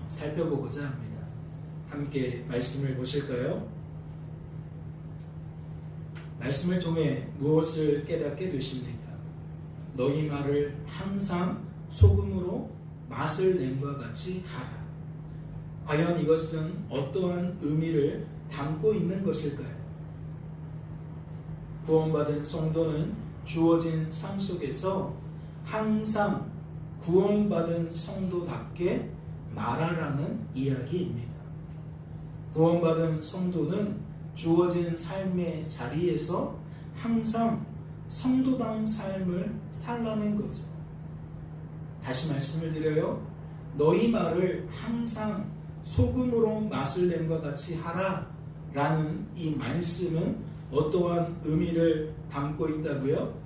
살펴보고자 합니다. 함께 말씀을 보실까요? 말씀을 통해 무엇을 깨닫게 되십니까? 너희 말을 항상 소금으로 맛을 냄과 같이 하라. 과연 이것은 어떠한 의미를 담고 있는 것일까요? 구원받은 성도는 주어진 삶 속에서 항상 구원받은 성도답게 말하라는 이야기입니다. 구원받은 성도는 주어진 삶의 자리에서 항상 성도다운 삶을 살라는 거죠. 다시 말씀을 드려요. 너희 말을 항상 소금으로 맛을 냄과 같이 하라 라는 이 말씀은 어떠한 의미를 담고 있다고요?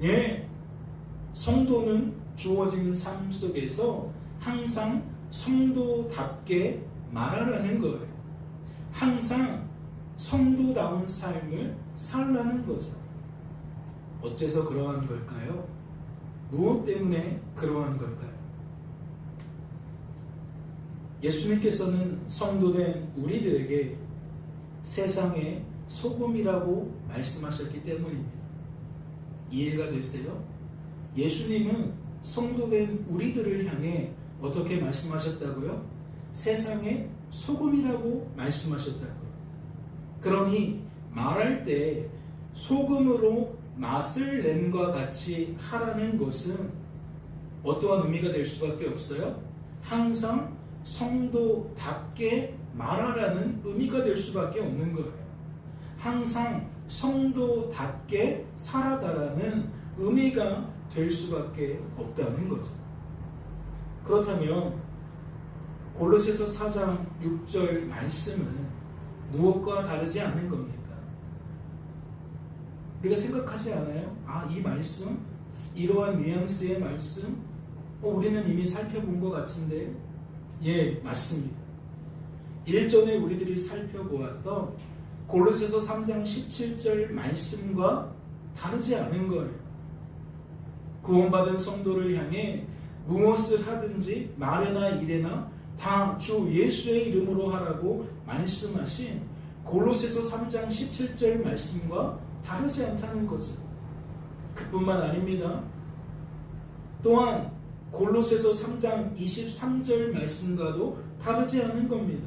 예, 성도는 주어진 삶 속에서 항상 성도답게 말하라는 거예요. 항상 성도다운 삶을 살라는 거죠. 어째서 그러한 걸까요? 무엇 때문에 그러한 걸까요? 예수님께서는 성도된 우리들에게 세상의 소금이라고 말씀하셨기 때문입니다. 이해가 되세요? 예수님은 성도된 우리들을 향해 어떻게 말씀하셨다고요? 세상의 소금이라고 말씀하셨다고요. 그러니 말할 때 소금으로 맛을 냄과 같이 하라는 것은 어떠한 의미가 될 수밖에 없어요? 항상 성도답게 말하라는 의미가 될 수밖에 없는 거예요. 항상 성도답게 살아가라는 의미가 될 수밖에 없다는 거죠. 그렇다면 골로새서 4장 6절 말씀은 무엇과 다르지 않은 겁니까? 우리가 생각하지 않아요? 이 말씀, 이러한 뉘앙스의 말씀, 우리는 이미 살펴본 것 같은데, 예, 맞습니다. 일전에 우리들이 살펴보았던 골로새서 3장 17절 말씀과 다르지 않은 거예요. 구원받은 성도를 향해 무엇을 하든지 말이나 일이나 다 주 예수의 이름으로 하라고 말씀하신 골로새서 3장 17절 말씀과 다르지 않다는 거죠. 그뿐만 아닙니다. 또한 골로새서 3장 23절 말씀과도 다르지 않은 겁니다.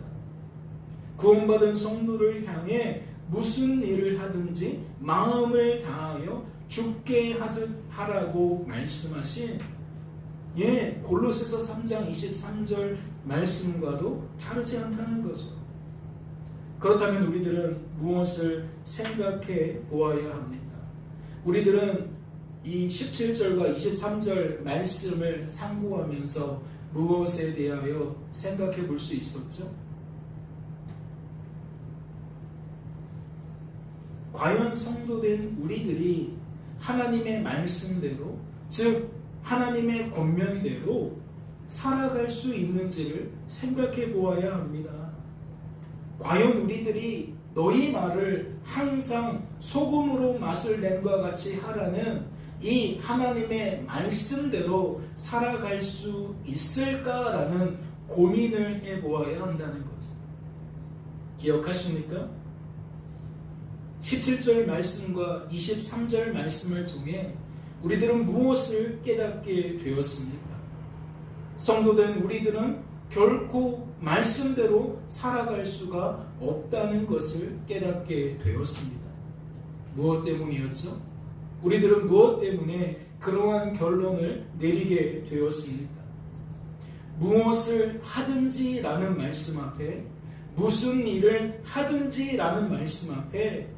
구원받은 성도를 향해 무슨 일을 하든지 마음을 다하여 죽게 하듯 하라고 말씀하신 골로새서 3장 23절 말씀과도 다르지 않다는 거죠. 그렇다면 우리들은 무엇을 생각해 보아야 합니까? 우리들은 이 17절과 23절 말씀을 상고하면서 무엇에 대하여 생각해 볼 수 있었죠? 과연 성도된 우리들이 하나님의 말씀대로, 즉 하나님의 권면대로 살아갈 수 있는지를 생각해 보아야 합니다. 과연 우리들이 너희 말을 항상 소금으로 맛을 냄과 같이 하라는 이 하나님의 말씀대로 살아갈 수 있을까라는 고민을 해보아야 한다는 거죠. 기억하십니까? 17절 말씀과 23절 말씀을 통해 우리들은 무엇을 깨닫게 되었습니까? 성도된 우리들은 결코 말씀대로 살아갈 수가 없다는 것을 깨닫게 되었습니다. 무엇 때문이었죠? 우리들은 무엇 때문에 그러한 결론을 내리게 되었습니까? 무엇을 하든지 라는 말씀 앞에, 무슨 일을 하든지 라는 말씀 앞에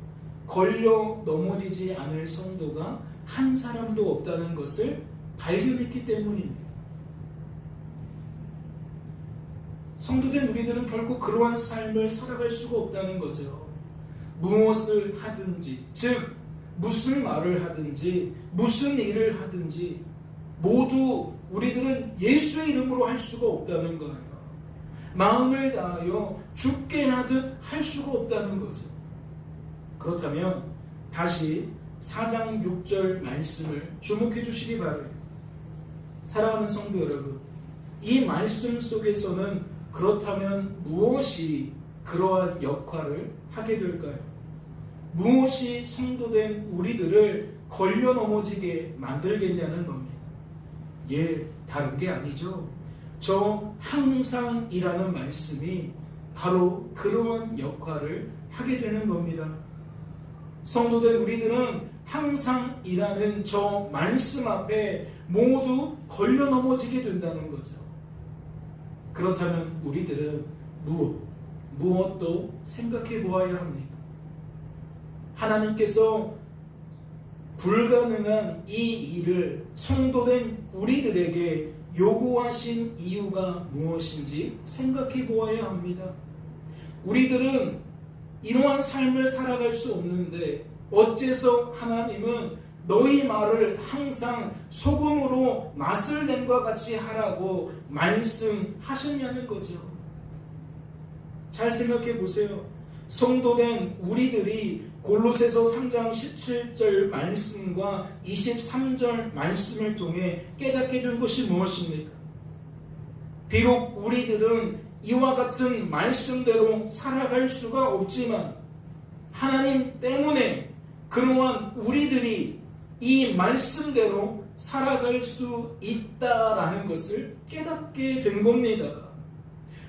걸려 넘어지지 않을 성도가 한 사람도 없다는 것을 발견했기 때문입니다. 성도된 우리들은 결코 그러한 삶을 살아갈 수가 없다는 거죠. 무엇을 하든지, 즉 무슨 말을 하든지 무슨 일을 하든지 모두 우리들은 예수의 이름으로 할 수가 없다는 거예요. 마음을 다하여 죽게 하듯 할 수가 없다는 거죠. 그렇다면 다시 4장 6절 말씀을 주목해 주시기 바라요. 사랑하는 성도 여러분, 이 말씀 속에서는 그렇다면 무엇이 그러한 역할을 하게 될까요? 무엇이 성도된 우리들을 걸려 넘어지게 만들겠냐는 겁니다. 다른 게 아니죠. 저 항상이라는 말씀이 바로 그러한 역할을 하게 되는 겁니다. 성도된 우리들은 항상이라는 저 말씀 앞에 모두 걸려 넘어지게 된다는 거죠. 그렇다면 우리들은 무엇도 생각해 보아야 합니다. 하나님께서 불가능한 이 일을 성도된 우리들에게 요구하신 이유가 무엇인지 생각해 보아야 합니다. 우리들은 이러한 삶을 살아갈 수 없는데 어째서 하나님은 너희 말을 항상 소금으로 맛을 낸 것 같이 하라고 말씀하셨냐는 거죠. 잘 생각해 보세요. 성도된 우리들이 골로새서 3장 17절 말씀과 23절 말씀을 통해 깨닫게 된 것이 무엇입니까? 비록 우리들은 이와 같은 말씀대로 살아갈 수가 없지만 하나님 때문에 그러한 우리들이 이 말씀대로 살아갈 수 있다라는 것을 깨닫게 된 겁니다.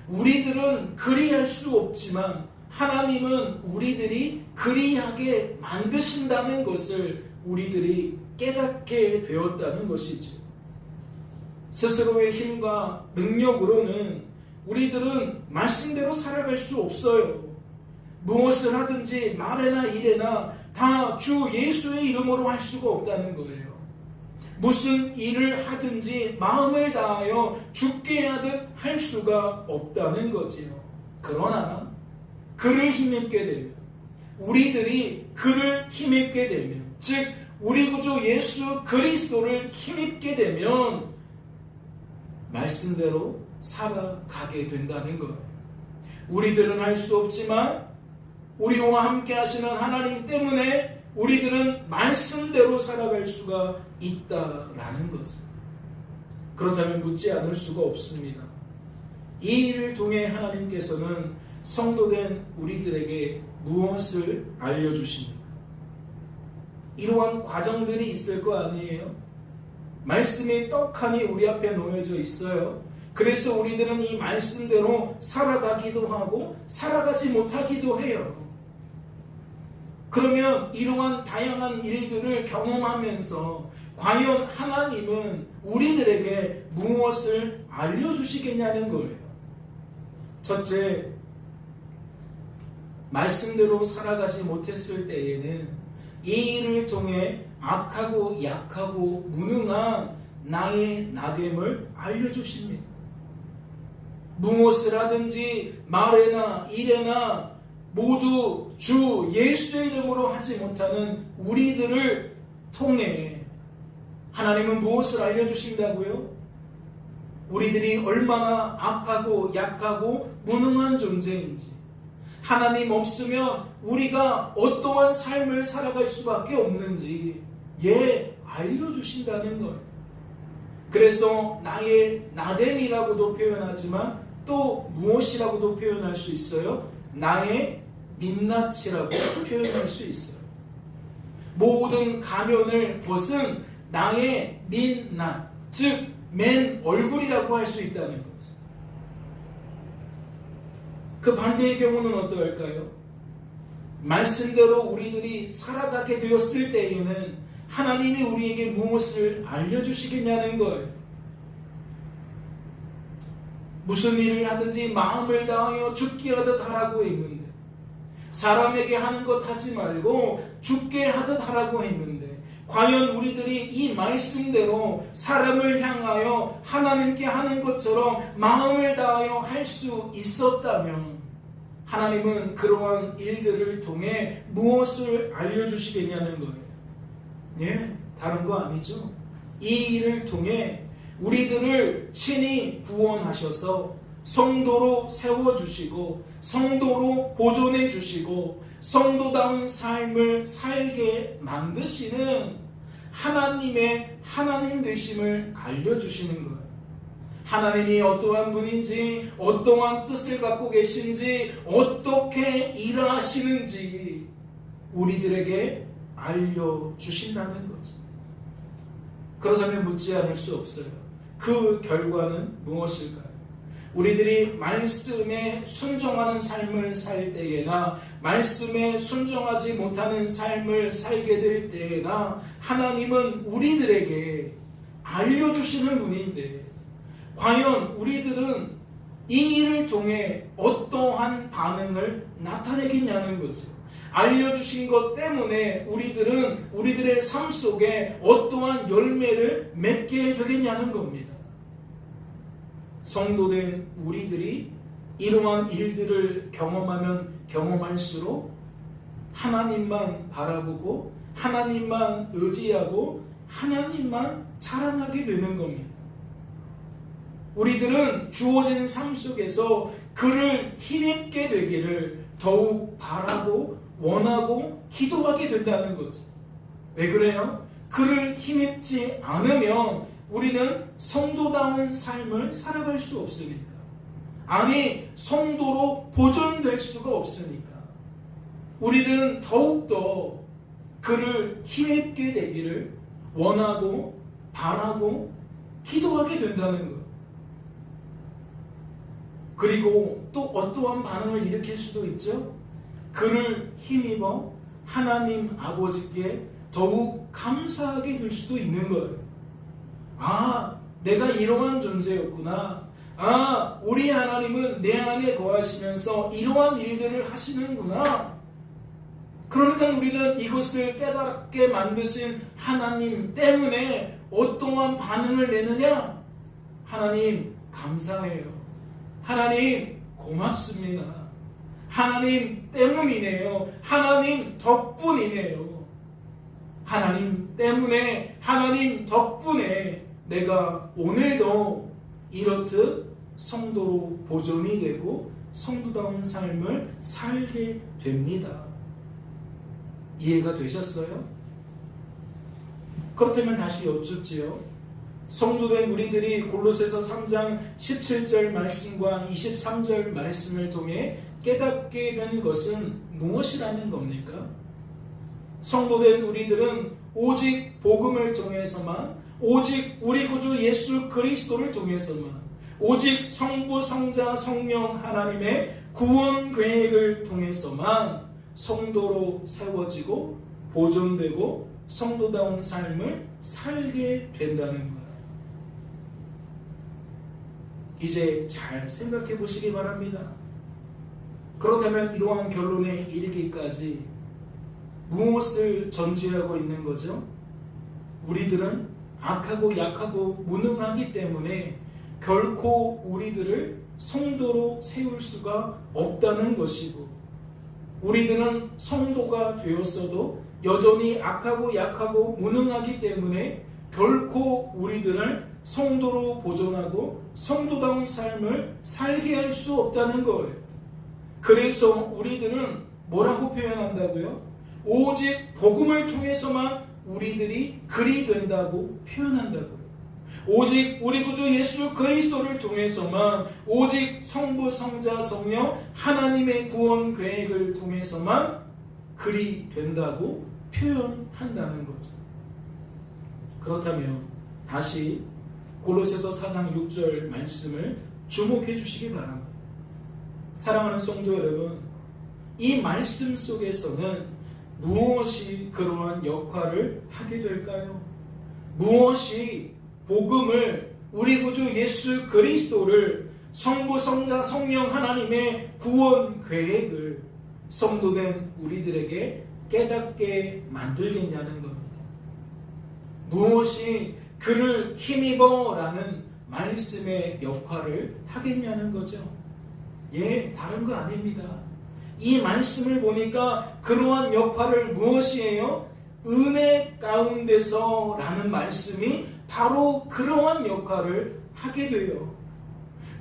우리들은 그리할 수 없지만 하나님은 우리들이 그리하게 만드신다는 것을 우리들이 깨닫게 되었다는 것이죠. 스스로의 힘과 능력으로는 우리들은 말씀대로 살아갈 수 없어요. 무엇을 하든지 말에나 일에나 다 주 예수의 이름으로 할 수가 없다는 거예요. 무슨 일을 하든지 마음을 다하여 죽게 하듯 할 수가 없다는 거지요. 그러나 그를 힘입게 되면, 우리들이 그를 힘입게 되면, 즉 우리 구주 예수 그리스도를 힘입게 되면 말씀대로 살아가게 된다는 거예요. 우리들은 할 수 없지만 우리와 함께 하시는 하나님 때문에 우리들은 말씀대로 살아갈 수가 있다라는 거죠. 그렇다면 묻지 않을 수가 없습니다. 이 일을 통해 하나님께서는 성도된 우리들에게 무엇을 알려주십니까? 이러한 과정들이 있을 거 아니에요? 말씀이 떡하니 우리 앞에 놓여져 있어요. 그래서 우리들은 이 말씀대로 살아가기도 하고 살아가지 못하기도 해요. 그러면 이러한 다양한 일들을 경험하면서 과연 하나님은 우리들에게 무엇을 알려주시겠냐는 거예요. 첫째, 말씀대로 살아가지 못했을 때에는 이 일을 통해 악하고 약하고 무능한 나의 나됨을 알려주십니다. 무엇을 하든지 말에나 일에나 모두 주 예수의 이름으로 하지 못하는 우리들을 통해 하나님은 무엇을 알려주신다고요? 우리들이 얼마나 악하고 약하고 무능한 존재인지, 하나님 없으면 우리가 어떠한 삶을 살아갈 수밖에 없는지 알려주신다는 거예요. 그래서 나의 나됨이라고도 표현하지만 또 무엇이라고도 표현할 수 있어요? 나의 민낯이라고 표현할 수 있어요. 모든 가면을 벗은 나의 민낯, 즉 맨 얼굴이라고 할 수 있다는 거죠. 그 반대의 경우는 어떨까요? 말씀대로 우리들이 살아가게 되었을 때에는 하나님이 우리에게 무엇을 알려주시겠냐는 거예요. 무슨 일을 하든지 마음을 다하여 죽게 하듯 하라고 했는데, 사람에게 하는 것 하지 말고 죽게 하듯 하라고 했는데, 과연 우리들이 이 말씀대로 사람을 향하여 하나님께 하는 것처럼 마음을 다하여 할 수 있었다면 하나님은 그러한 일들을 통해 무엇을 알려주시겠냐는 거예요. 다른 거 아니죠. 이 일을 통해 우리들을 친히 구원하셔서 성도로 세워주시고 성도로 보존해 주시고 성도다운 삶을 살게 만드시는 하나님의 하나님 되심을 알려주시는 거예요. 하나님이 어떠한 분인지, 어떠한 뜻을 갖고 계신지, 어떻게 일하시는지 우리들에게 알려주신다는 거죠. 그렇다면 묻지 않을 수 없어요. 그 결과는 무엇일까요? 우리들이 말씀에 순종하는 삶을 살 때에나 말씀에 순종하지 못하는 삶을 살게 될 때에나 하나님은 우리들에게 알려주시는 분인데 과연 우리들은 이 일을 통해 어떠한 반응을 나타내겠냐는 거죠. 알려주신 것 때문에 우리들은 우리들의 삶 속에 어떠한 열매를 맺게 되겠냐는 겁니다. 성도된 우리들이 이러한 일들을 경험하면 경험할수록 하나님만 바라보고 하나님만 의지하고 하나님만 자랑하게 되는 겁니다. 우리들은 주어진 삶 속에서 그를 힘입게 되기를 더욱 바라고 원하고 기도하게 된다는 거죠. 왜 그래요? 그를 힘입지 않으면 우리는 성도다운 삶을 살아갈 수 없으니까. 아니, 성도로 보존될 수가 없으니까. 우리는 더욱더 그를 힘입게 되기를 원하고 바라고 기도하게 된다는 것. 그리고 또 어떠한 반응을 일으킬 수도 있죠. 그를 힘입어 하나님 아버지께 더욱 감사하게 될 수도 있는 거예요. 아, 내가 이러한 존재였구나. 아, 우리 하나님은 내 안에 거하시면서 이러한 일들을 하시는구나. 그러니까 우리는 이것을 깨닫게 만드신 하나님 때문에 어떠한 반응을 내느냐? 하나님 감사해요. 하나님 고맙습니다. 하나님 때문이네요. 하나님 덕분이네요. 하나님 때문에, 하나님 덕분에 내가 오늘도 이렇듯 성도로 보존이 되고 성도다운 삶을 살게 됩니다. 이해가 되셨어요? 그렇다면 다시 여쭙지요. 성도된 우리들이 골로새서 3장 17절 말씀과 23절 말씀을 통해 깨닫게 된 것은 무엇이라는 겁니까? 성도된 우리들은 오직 복음을 통해서만, 오직 우리 구주 예수 그리스도를 통해서만, 오직 성부, 성자, 성령 하나님의 구원 계획을 통해서만 성도로 세워지고 보존되고 성도다운 삶을 살게 된다는 거예요. 이제 잘 생각해 보시기 바랍니다. 그렇다면 이러한 결론에 이르기까지 무엇을 전제하고 있는 거죠? 우리들은 악하고 약하고 무능하기 때문에 결코 우리들을 성도로 세울 수가 없다는 것이고, 우리들은 성도가 되었어도 여전히 악하고 약하고 무능하기 때문에 결코 우리들을 성도로 보존하고 성도다운 삶을 살게 할 수 없다는 거예요. 그래서 우리들은 뭐라고 표현한다고요? 오직 복음을 통해서만 우리들이 그리 된다고 표현한다고요. 오직 우리 구주 예수 그리스도를 통해서만, 오직 성부, 성자, 성령 하나님의 구원 계획을 통해서만 그리 된다고 표현한다는 거죠. 그렇다면 다시 골로새서 4장 6절 말씀을 주목해 주시기 바랍니다. 사랑하는 성도 여러분, 이 말씀 속에서는 무엇이 그러한 역할을 하게 될까요? 무엇이 복음을, 우리 구주 예수 그리스도를, 성부, 성자, 성령 하나님의 구원 계획을 성도된 우리들에게 깨닫게 만들겠냐는 겁니다. 무엇이 그를 힘입어 라는 말씀의 역할을 하겠냐는 거죠. 예, 다른 거 아닙니다. 이 말씀을 보니까 그러한 역할을 무엇이에요? 은혜 가운데서 라는 말씀이 바로 그러한 역할을 하게 돼요.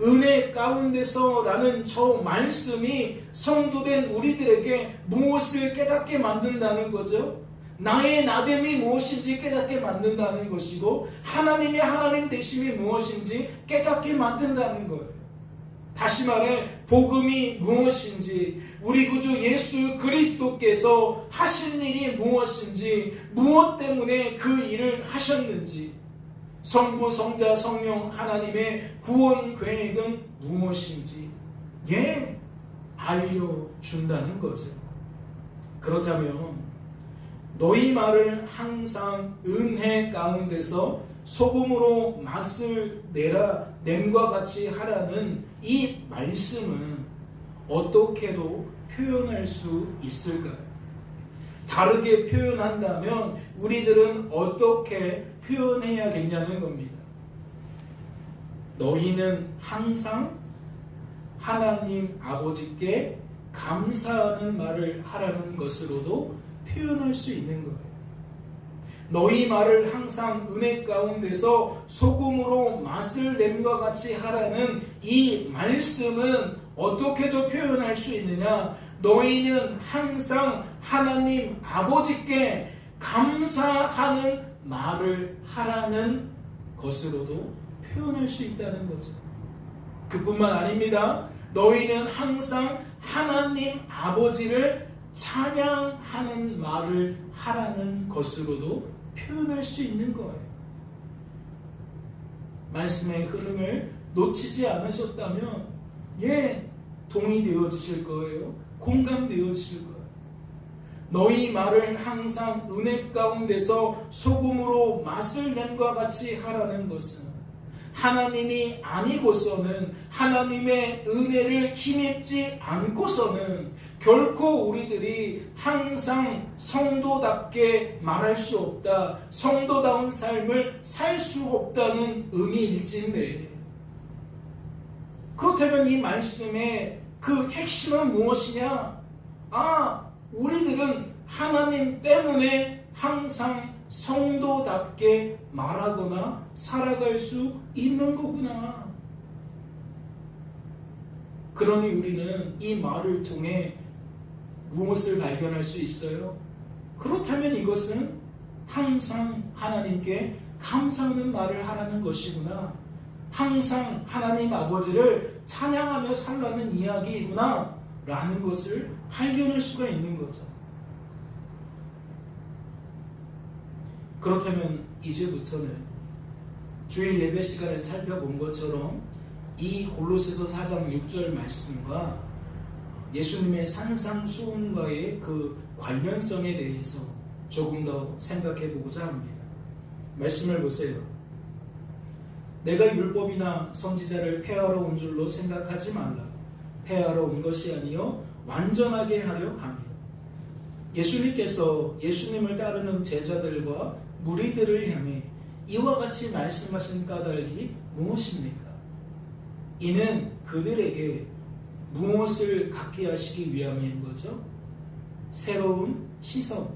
은혜 가운데서 라는 저 말씀이 성도된 우리들에게 무엇을 깨닫게 만든다는 거죠? 나의 나됨이 무엇인지 깨닫게 만든다는 것이고 하나님의 하나님 되심이 무엇인지 깨닫게 만든다는 거예요. 다시 말해 복음이 무엇인지, 우리 구주 예수 그리스도께서 하신 일이 무엇인지, 무엇 때문에 그 일을 하셨는지, 성부 성자 성령 하나님의 구원 계획은 무엇인지 알려준다는 거죠. 그렇다면 너희 말을 항상 은혜 가운데서 소금으로 맛을 내라 냄과 같이 하라는 이 말씀은 어떻게도 표현할 수 있을까요? 다르게 표현한다면 우리들은 어떻게 표현해야겠냐는 겁니다. 너희는 항상 하나님 아버지께 감사하는 말을 하라는 것으로도 표현할 수 있는 거예요. 너희 말을 항상 은혜 가운데서 소금으로 맛을 냄과 같이 하라는 이 말씀은 어떻게도 표현할 수 있느냐? 너희는 항상 하나님 아버지께 감사하는 말을 하라는 것으로도 표현할 수 있다는 거죠. 그뿐만 아닙니다. 너희는 항상 하나님 아버지를 찬양하는 말을 하라는 것으로도 표현할 수 있는 거예요. 말씀의 흐름을 놓치지 않으셨다면 동의되어지실 거예요. 공감되어지실 거예요. 너희 말을 항상 은혜 가운데서 소금으로 맛을 냄과 같이 하라는 것은 하나님이 아니고서는, 하나님의 은혜를 힘입지 않고서는 결코 우리들이 항상 성도답게 말할 수 없다, 성도다운 삶을 살 수 없다는 의미일진데, 그렇다면 이 말씀의 그 핵심은 무엇이냐? 우리들은 하나님 때문에 항상 성도답게 말하거나 살아갈 수 있는 거구나. 그러니 우리는 이 말을 통해 무엇을 발견할 수 있어요? 그렇다면 이것은 항상 하나님께 감사하는 말을 하라는 것이구나. 항상 하나님 아버지를 찬양하며 살라는 이야기이구나 라는 것을 발견할 수가 있는 거죠. 그렇다면 이제부터는 주일 예배 시간에 살펴본 것처럼 이 골로새서 4장 6절 말씀과 예수님의 산상수훈과의 그 관련성에 대해서 조금 더 생각해 보고자 합니다. 말씀을 보세요. 내가 율법이나 선지자를 폐하러 온 줄로 생각하지 말라. 폐하러 온 것이 아니요 완전하게 하려 함이라. 예수님께서 예수님을 따르는 제자들과 무리들을 향해 이와 같이 말씀하신 까닭이 무엇입니까? 이는 그들에게 무엇을 갖게 하시기 위함인 거죠? 새로운 시선,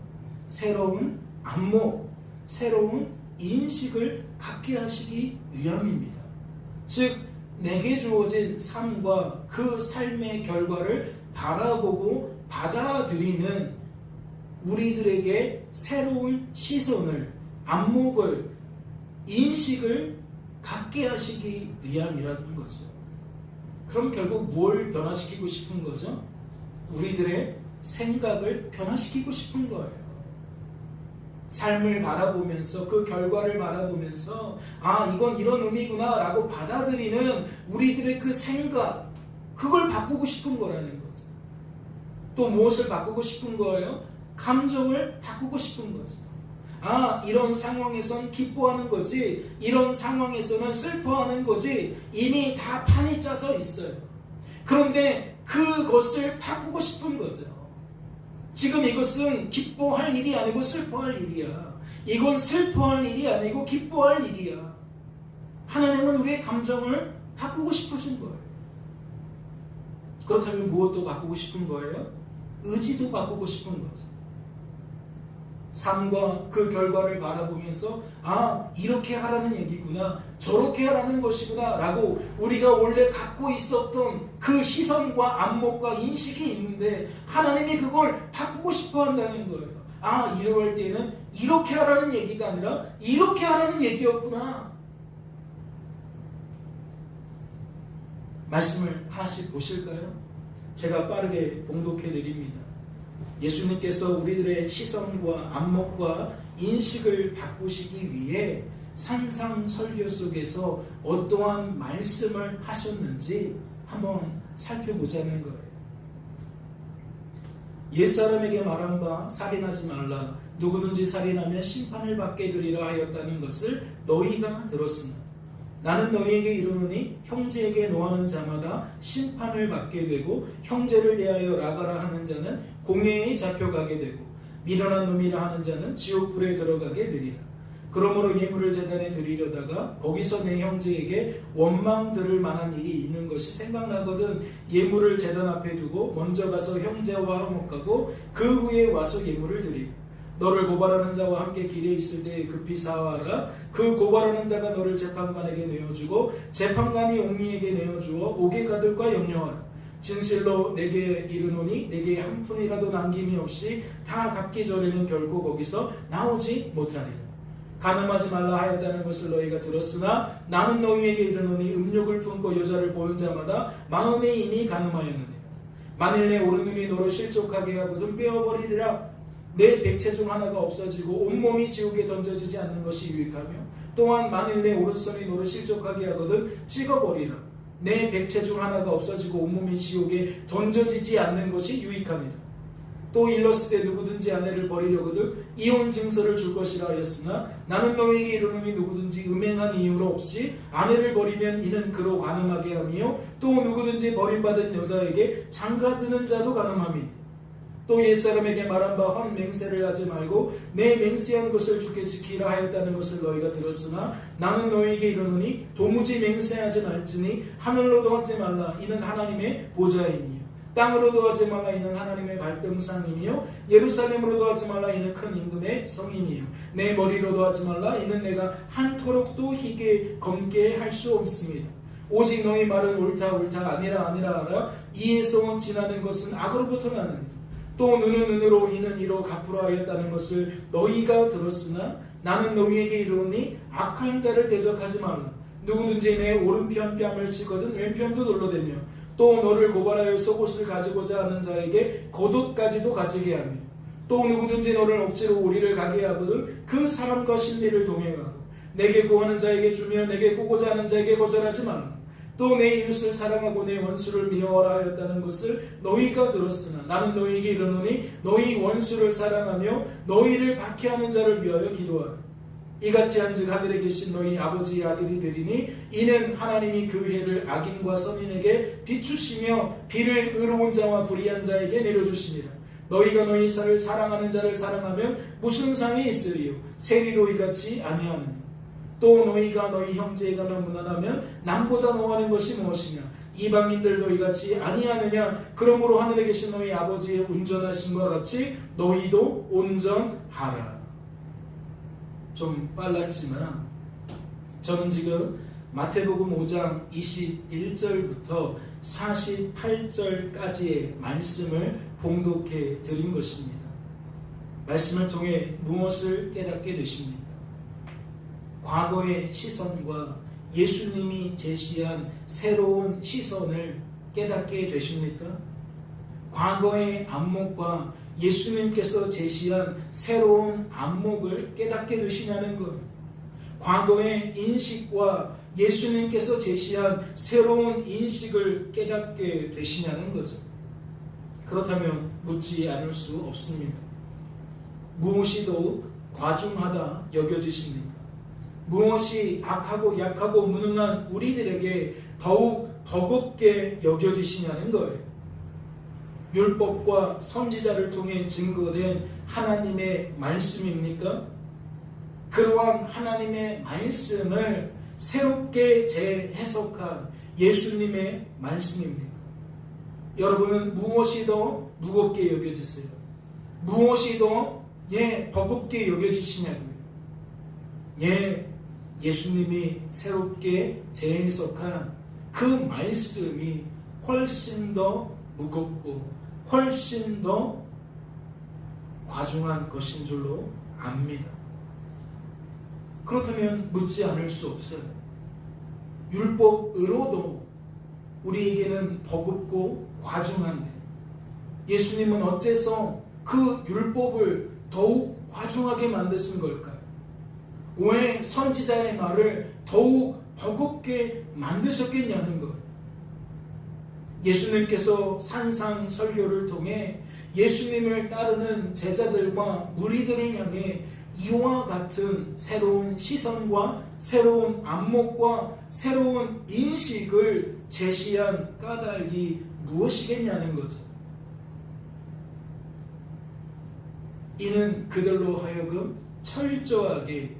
새로운 안목, 새로운 인식을 갖게 하시기 위함입니다. 즉 내게 주어진 삶과 그 삶의 결과를 바라보고 받아들이는 우리들에게 새로운 시선을, 안목을, 인식을 갖게 하시기 위함이라는 거죠. 그럼 결국 뭘 변화시키고 싶은 거죠? 우리들의 생각을 변화시키고 싶은 거예요. 삶을 바라보면서 그 결과를 바라보면서 이건 이런 의미구나 라고 받아들이는 우리들의 그 생각, 그걸 바꾸고 싶은 거라는 거죠. 또 무엇을 바꾸고 싶은 거예요? 감정을 바꾸고 싶은 거죠. 이런 상황에선 기뻐하는 거지, 이런 상황에서는 슬퍼하는 거지, 이미 다 판이 짜져 있어요. 그런데 그것을 바꾸고 싶은 거죠. 지금 이것은 기뻐할 일이 아니고 슬퍼할 일이야. 이건 슬퍼할 일이 아니고 기뻐할 일이야. 하나님은 우리의 감정을 바꾸고 싶으신 거예요. 그렇다면 무엇도 바꾸고 싶은 거예요? 의지도 바꾸고 싶은 거죠. 삶과 그 결과를 바라보면서 이렇게 하라는 얘기구나, 저렇게 하라는 것이구나 라고 우리가 원래 갖고 있었던 그 시선과 안목과 인식이 있는데 하나님이 그걸 바꾸고 싶어 한다는 거예요. 이럴 때는 이렇게 하라는 얘기가 아니라 이렇게 하라는 얘기였구나. 말씀을 하나씩 보실까요? 제가 빠르게 봉독해 드립니다. 예수님께서 우리들의 시선과 안목과 인식을 바꾸시기 위해 산상설교 속에서 어떠한 말씀을 하셨는지 한번 살펴보자는 거예요. 옛사람에게 말한 바 살인하지 말라. 누구든지 살인하면 심판을 받게 되리라 하였다는 것을 너희가 들었으나 나는 너희에게 이르노니 형제에게 노하는 자마다 심판을 받게 되고 형제를 대하여 나가라 하는 자는 공회에 잡혀가게 되고 미련한 놈이라 하는 자는 지옥불에 들어가게 되리라. 그러므로 예물을 제단에 드리려다가 거기서 내 형제에게 원망 들을 만한 일이 있는 것이 생각나거든 예물을 제단 앞에 두고 먼저 가서 형제와 화목하고 그 후에 와서 예물을 드리라. 너를 고발하는 자와 함께 길에 있을 때에 급히 사하라. 그 고발하는 자가 너를 재판관에게 내어주고 재판관이 옹리에게 내어주어 옥에 가둘까 염려하라. 진실로 내게 이르노니 내게 한 푼이라도 남김이 없이 다 갚기 전에는 결코 거기서 나오지 못하리라. 간음하지 말라 하였다는 것을 너희가 들었으나 나는 너희에게 이르노니 음욕을 품고 여자를 보는 자마다 마음에 이미 간음하였느니라. 만일 내 오른눈이 너를 실족하게 하거든 빼어버리리라. 내 백체 중 하나가 없어지고 온몸이 지옥에 던져지지 않는 것이 유익하며 또한 만일 내 오른손이 너를 실족하게 하거든 찍어버리라. 내 백체 중 하나가 없어지고 온몸이 지옥에 던져지지 않는 것이 유익하니라. 또 일렀을 때 누구든지 아내를 버리려거든 이혼 증서를 줄 것이라 하였으나 나는 너희에게 이르노니 누구든지 음행한 이유로 없이 아내를 버리면 이는 그로 간음하게 하며 또 누구든지 버림받은 여자에게 장가드는 자도 간음함이니 또 옛사람에게 말한 바 헛 맹세를 하지 말고 내 맹세한 것을 주께 지키라 하였다는 것을 너희가 들었으나 나는 너희에게 이르노니 도무지 맹세하지 말지니 하늘로도 하지 말라 이는 하나님의 보좌이니요 땅으로도 하지 말라 이는 하나님의 발등상이니요 예루살렘으로도 하지 말라 이는 큰 임금의 성이니요 내 머리로도 하지 말라 이는 내가 한토록도 희게 검게 할 수 없습니다. 오직 너희 말은 옳다 아니라 하라. 이에서 지나는 것은 악으로부터 나느니 또 눈은 눈으로 이는 이로 갚으라 하였다는 것을 너희가 들었으나 나는 너희에게 이르노니 악한 자를 대적하지 말라. 누구든지 내 오른편 뺨을 치거든 왼편도 눌러대며 또 너를 고발하여 속옷을 가지고자 하는 자에게 겉옷까지도 가지게 하며 또 누구든지 너를 억지로 우리를 가게 하거든 그 사람과 심리를 동행하고 내게 구하는 자에게 주며 내게 구고자 하는 자에게 거절하지 말라. 또 내 이웃을 사랑하고 내 원수를 미워하라 하였다는 것을 너희가 들었으나 나는 너희에게 이르노니 너희 원수를 사랑하며 너희를 박해하는 자를 위하여 기도하라. 이같이 한즉 하늘에 계신 너희 아버지의 아들이 되리니 이는 하나님이 그 해를 악인과 선인에게 비추시며 비를 의로운 자와 불의한 자에게 내려주시니라. 너희가 너희 살을 사랑하는 자를 사랑하면 무슨 상이 있으리요 세리도 이같이 아니하느냐. 또 너희가 너희 형제에게만 무난하면 남보다 노하는 것이 무엇이냐. 이방인들도 이같이 아니하느냐. 그러므로 하늘에 계신 너희 아버지의 온전하심과 같이 너희도 온전하라. 좀 빨랐지만 저는 지금 마태복음 5장 21절부터 48절까지의 말씀을 봉독해 드린 것입니다. 말씀을 통해 무엇을 깨닫게 되십니까? 과거의 시선과 예수님이 제시한 새로운 시선을 깨닫게 되십니까? 과거의 안목과 예수님께서 제시한 새로운 안목을 깨닫게 되시냐는 것. 과거의 인식과 예수님께서 제시한 새로운 인식을 깨닫게 되시냐는 거죠. 그렇다면 묻지 않을 수 없습니다. 무엇이 더욱 과중하다 여겨지십니까? 무엇이 악하고 약하고 무능한 우리들에게 더욱 버겁게 여겨지시냐는 거예요. 율법과 선지자를 통해 증거된 하나님의 말씀입니까? 그러한 하나님의 말씀을 새롭게 재해석한 예수님의 말씀입니까? 여러분은 무엇이 더 무겁게 여겨지세요? 무엇이 더 버겁게 여겨지시냐고요? 예수님이 새롭게 재해석한 그 말씀이 훨씬 더 무겁고 훨씬 더 과중한 것인 줄로 압니다. 그렇다면 묻지 않을 수 없어요. 율법으로도 우리에게는 버겁고 과중한데 예수님은 어째서 그 율법을 더욱 과중하게 만드신 걸까요? 왜 선지자의 말을 더욱 버겁게 만드셨겠냐는 거예요. 예수님께서 산상 설교를 통해 예수님을 따르는 제자들과 무리들을 향해 이와 같은 새로운 시선과 새로운 안목과 새로운 인식을 제시한 까닭이 무엇이겠냐는 거죠. 이는 그들로 하여금 철저하게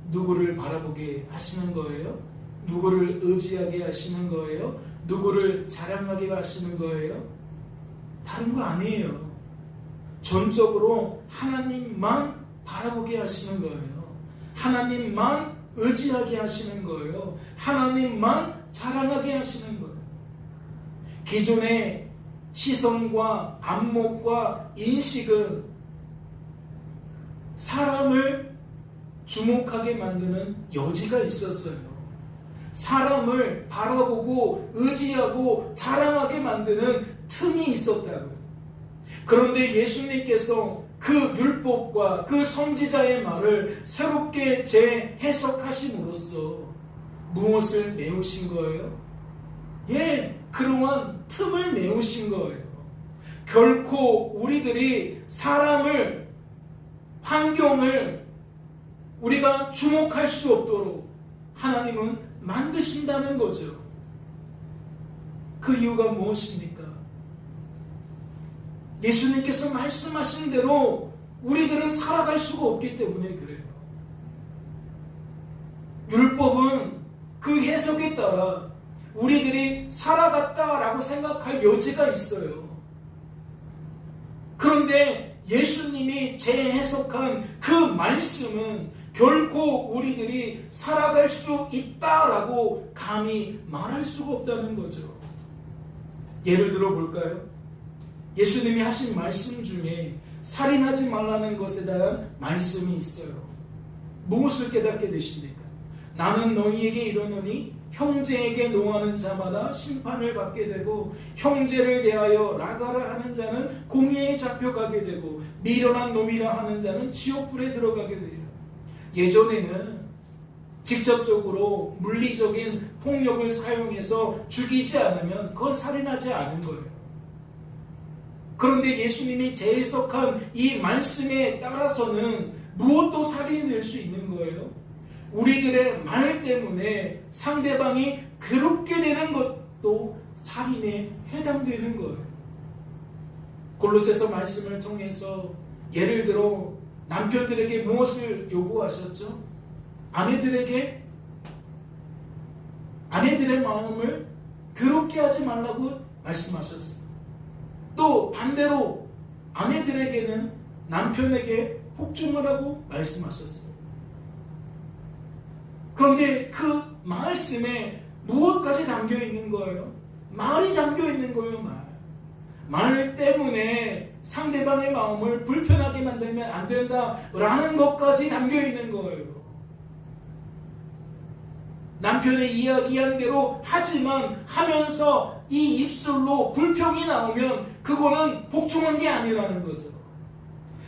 누구를 바라보게 하시는 거예요? 누구를 의지하게 하시는 거예요? 누구를 자랑하게 하시는 거예요? 다른 거 아니에요. 전적으로 하나님만 바라보게 하시는 거예요. 하나님만 의지하게 하시는 거예요. 하나님만 자랑하게 하시는 거예요. 기존의 시선과 안목과 인식은 사람을 주목하게 만드는 여지가 있었어요. 사람을 바라보고 의지하고 자랑하게 만드는 틈이 있었다고요. 그런데 예수님께서 그 율법과 그 선지자의 말을 새롭게 재해석하심으로써 무엇을 메우신 거예요? 그러한 틈을 메우신 거예요. 결코 우리들이 사람을, 환경을 우리가 주목할 수 없도록 하나님은 만드신다는 거죠. 그 이유가 무엇입니까? 예수님께서 말씀하신 대로 우리들은 살아갈 수가 없기 때문에 그래요. 율법은 그 해석에 따라 우리들이 살아갔다라고 생각할 여지가 있어요. 그런데 예수님이 재해석한 그 말씀은 결코 우리들이 살아갈 수 있다라고 감히 말할 수가 없다는 거죠. 예를 들어 볼까요? 예수님이 하신 말씀 중에 살인하지 말라는 것에 대한 말씀이 있어요. 무엇을 깨닫게 되십니까? 나는 너희에게 이르노니 형제에게 노하는 자마다 심판을 받게 되고 형제를 대하여 라가를 하는 자는 공의에 잡혀가게 되고 미련한 놈이라 하는 자는 지옥불에 들어가게 돼요. 예전에는 직접적으로 물리적인 폭력을 사용해서 죽이지 않으면 그건 살인하지 않은 거예요. 그런데 예수님이 재해석한 이 말씀에 따라서는 무엇도 살인이 될 수 있는 거예요. 우리들의 말 때문에 상대방이 괴롭게 되는 것도 살인에 해당되는 거예요. 골로새서 말씀을 통해서 예를 들어 남편들에게 무엇을 요구하셨죠? 아내들의 마음을 괴롭게 하지 말라고 말씀하셨어요. 또 반대로 아내들에게는 남편에게 복종하라고 말씀하셨어요. 그런데 그 말씀에 무엇까지 담겨 있는 거예요? 말이 담겨 있는 거예요. 말 때문에 상대방의 마음을 불편하게 만들면 안 된다라는 것까지 담겨 있는 거예요. 남편의 이야기한 대로 하지만 하면서 이 입술로 불평이 나오면 그거는 복종한 게 아니라는 거죠.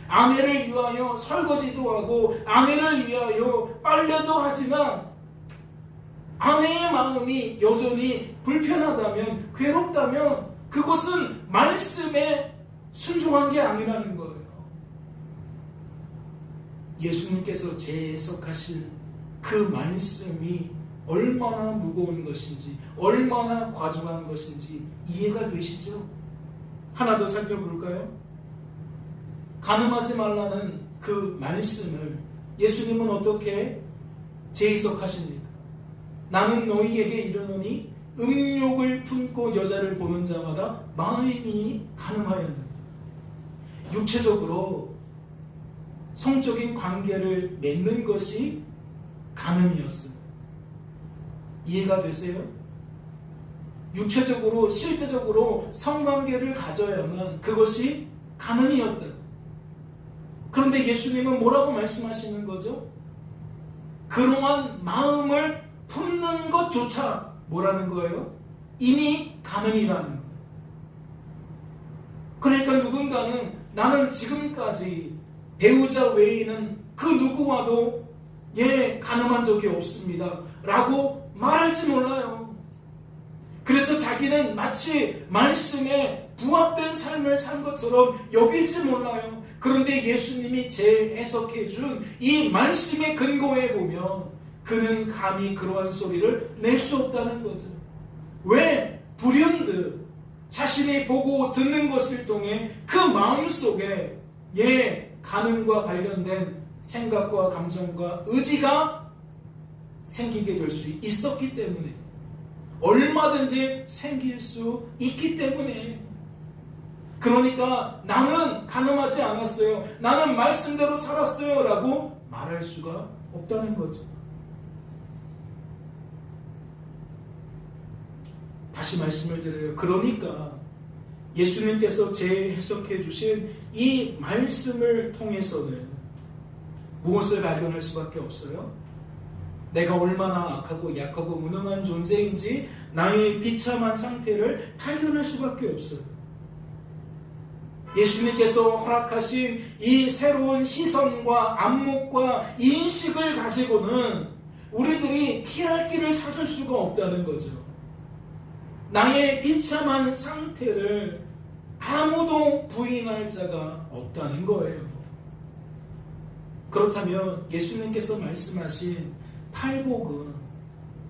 아내를 위하여 설거지도 하고 아내를 위하여 빨래도 하지만 아내의 마음이 여전히 불편하다면, 괴롭다면 그것은 말씀에 순종한 게 아니라는 거예요. 예수님께서 재해석하신 그 말씀이 얼마나 무거운 것인지, 얼마나 과중한 것인지 이해가 되시죠? 하나 더 살펴볼까요? 간음하지 말라는 그 말씀을 예수님은 어떻게 재해석하십니까? 나는 너희에게 이르노니 음욕을 품고 여자를 보는 자마다 마음이 간음하였느니라. 육체적으로 성적인 관계를 맺는 것이 간음이었어요. 이해가 되세요? 육체적으로 실제적으로 성관계를 가져야만 그것이 간음이었다. 그런데 예수님은 뭐라고 말씀하시는 거죠? 그러한 마음을 품는 것조차 뭐라는 거예요? 이미 가늠이라는 거예요. 그러니까 누군가는 나는 지금까지 배우자 외에는 그 누구와도 가늠한 적이 없습니다 라고 말할지 몰라요. 그래서 자기는 마치 말씀에 부합된 삶을 산 것처럼 여길지 몰라요. 그런데 예수님이 재해석해 준 이 말씀의 근거에 보면 그는 감히 그러한 소리를 낼 수 없다는 거죠. 왜? 불현듯 자신이 보고 듣는 것을 통해 그 마음속에 간음과 관련된 생각과 감정과 의지가 생기게 될 수 있었기 때문에, 얼마든지 생길 수 있기 때문에, 그러니까 나는 간음하지 않았어요, 나는 말씀대로 살았어요 라고 말할 수가 없다는 거죠. 다시 말씀을 드려요. 그러니까 예수님께서 재해석해 주신 이 말씀을 통해서는 무엇을 발견할 수밖에 없어요? 내가 얼마나 악하고 약하고 무능한 존재인지 나의 비참한 상태를 발견할 수밖에 없어요. 예수님께서 허락하신 이 새로운 시선과 안목과 인식을 가지고는 우리들이 피할 길을 찾을 수가 없다는 거죠. 나의 비참한 상태를 아무도 부인할 자가 없다는 거예요. 그렇다면 예수님께서 말씀하신 팔복은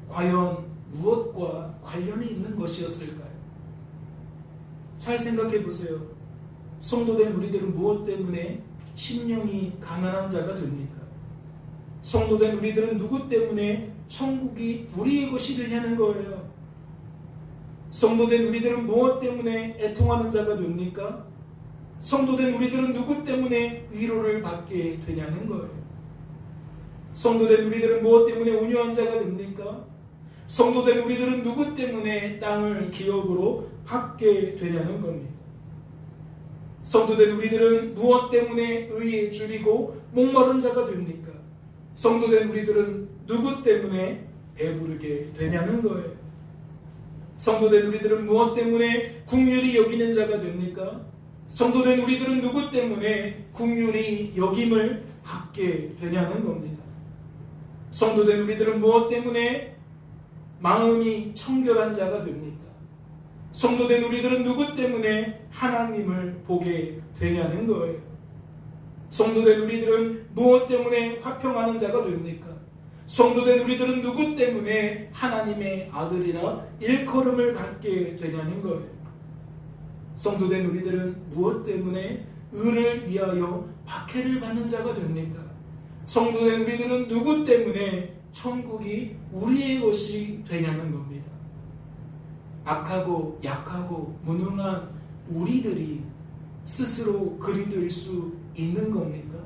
과연 무엇과 관련이 있는 것이었을까요? 잘 생각해 보세요. 성도된 우리들은 무엇 때문에 심령이 가난한 자가 됩니까? 성도된 우리들은 누구 때문에 천국이 우리의 것이 되냐는 거예요. 성도된 우리들은 무엇 때문에 애통하는 자가 됩니까? 성도된 우리들은 누구 때문에 위로를 받게 되냐는 거예요. 성도된 우리들은 무엇 때문에 온유한 자가 됩니까? 성도된 우리들은 누구 때문에 땅을 기업으로 받게 되냐는 겁니다. 성도된 우리들은 무엇 때문에 의에 줄이고 목마른 자가 됩니까? 성도된 우리들은 누구 때문에 배부르게 되냐는 거예요. 성도된 우리들은 무엇 때문에 긍휼히 여기는 자가 됩니까? 성도된 우리들은 누구 때문에 긍휼히 여김을 받게 되냐는 겁니다. 성도된 우리들은 무엇 때문에 마음이 청결한 자가 됩니까? 성도된 우리들은 누구 때문에 하나님을 보게 되냐는 거예요. 성도된 우리들은 무엇 때문에 화평하는 자가 됩니까? 성도된 우리들은 누구 때문에 하나님의 아들이라 일컬음을 받게 되냐는 거예요. 성도된 우리들은 무엇 때문에 의를 위하여 박해를 받는 자가 됩니까? 성도된 우리들은 누구 때문에 천국이 우리의 것이 되냐는 겁니다. 악하고 약하고 무능한 우리들이 스스로 그리 될 수 있는 겁니까?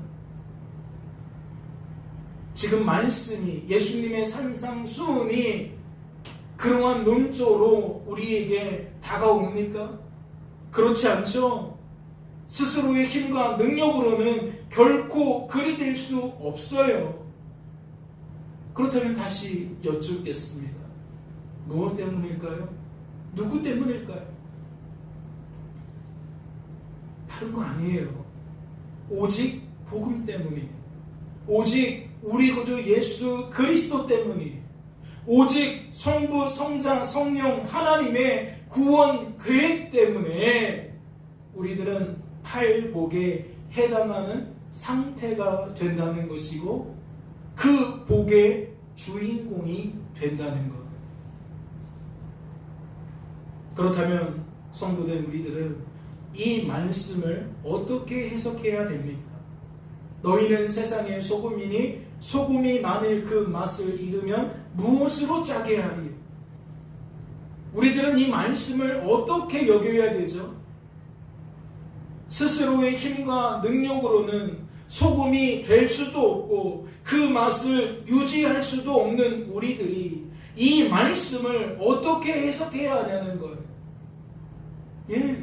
지금 말씀이, 예수님의 산상수훈이 그러한 논조로 우리에게 다가옵니까? 그렇지 않죠? 스스로의 힘과 능력으로는 결코 그리 될 수 없어요. 그렇다면 다시 여쭙겠습니다. 무엇 때문일까요? 누구 때문일까요? 다른 거 아니에요. 오직 복음 때문이에요. 오직 우리 구주 예수 그리스도 때문이에요. 오직 성부, 성자, 성령 하나님의 구원 계획 때문에 우리들은 팔복에 해당하는 상태가 된다는 것이고 그 복의 주인공이 된다는 것. 그렇다면 성도된 우리들은 이 말씀을 어떻게 해석해야 됩니까? 너희는 세상의 소금이니 소금이 만일 그 맛을 잃으면 무엇으로 짜게 하리요? 우리들은 이 말씀을 어떻게 여겨야 되죠? 스스로의 힘과 능력으로는 소금이 될 수도 없고 그 맛을 유지할 수도 없는 우리들이 이 말씀을 어떻게 해석해야 하냐는 거예요.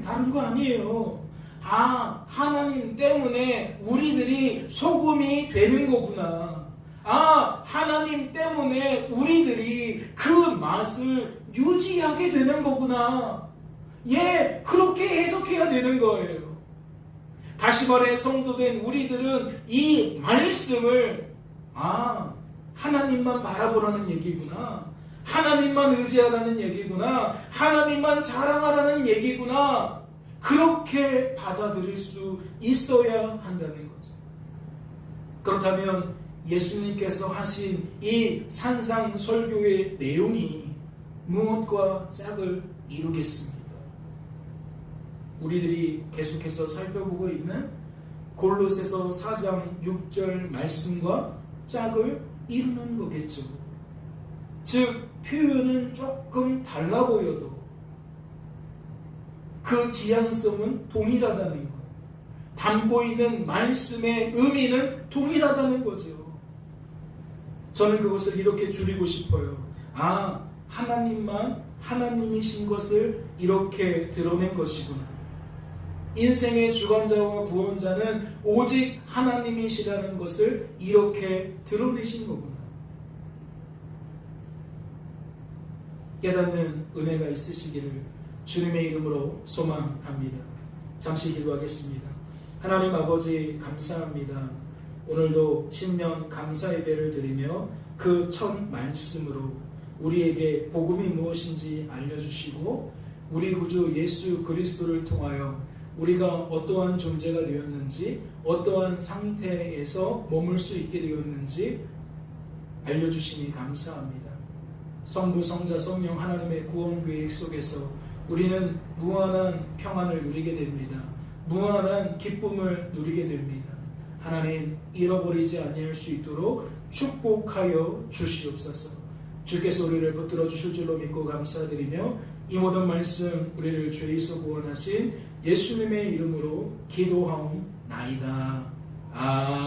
다른 거 아니에요. 하나님 때문에 우리들이 소금이 되는 거구나. 하나님 때문에 우리들이 그 맛을 유지하게 되는 거구나. 그렇게 해석해야 되는 거예요. 다시 말해 성도된 우리들은 이 말씀을 하나님만 바라보라는 얘기구나. 하나님만 의지하라는 얘기구나. 하나님만 자랑하라는 얘기구나. 그렇게 받아들일 수 있어야 한다는 거죠. 그렇다면 예수님께서 하신 이 산상설교의 내용이 무엇과 짝을 이루겠습니까? 우리들이 계속해서 살펴보고 있는 골로새서 4장 6절 말씀과 짝을 이루는 거겠죠. 즉 표현은 조금 달라 보여도 그 지향성은 동일하다는 거예요. 담고 있는 말씀의 의미는 동일하다는 거죠. 저는 그것을 이렇게 줄이고 싶어요. 하나님만 하나님이신 것을 이렇게 드러낸 것이구나. 인생의 주관자와 구원자는 오직 하나님이시라는 것을 이렇게 드러내신 거구나. 깨닫는 은혜가 있으시기를 주님의 이름으로 소망합니다. 잠시 기도하겠습니다. 하나님 아버지 감사합니다. 오늘도 신년 감사 예배를 드리며 그 첫 말씀으로 우리에게 복음이 무엇인지 알려주시고 우리 구주 예수 그리스도를 통하여 우리가 어떠한 존재가 되었는지 어떠한 상태에서 머물 수 있게 되었는지 알려주시니 감사합니다. 성부, 성자, 성령 하나님의 구원 계획 속에서 우리는 무한한 평안을 누리게 됩니다. 무한한 기쁨을 누리게 됩니다. 하나님 잃어버리지 아니할 수 있도록 축복하여 주시옵소서. 주께서 우리를 붙들어 주실 줄로 믿고 감사드리며 이 모든 말씀 우리를 죄에서 구원하신 예수님의 이름으로 기도하옵나이다. 아멘.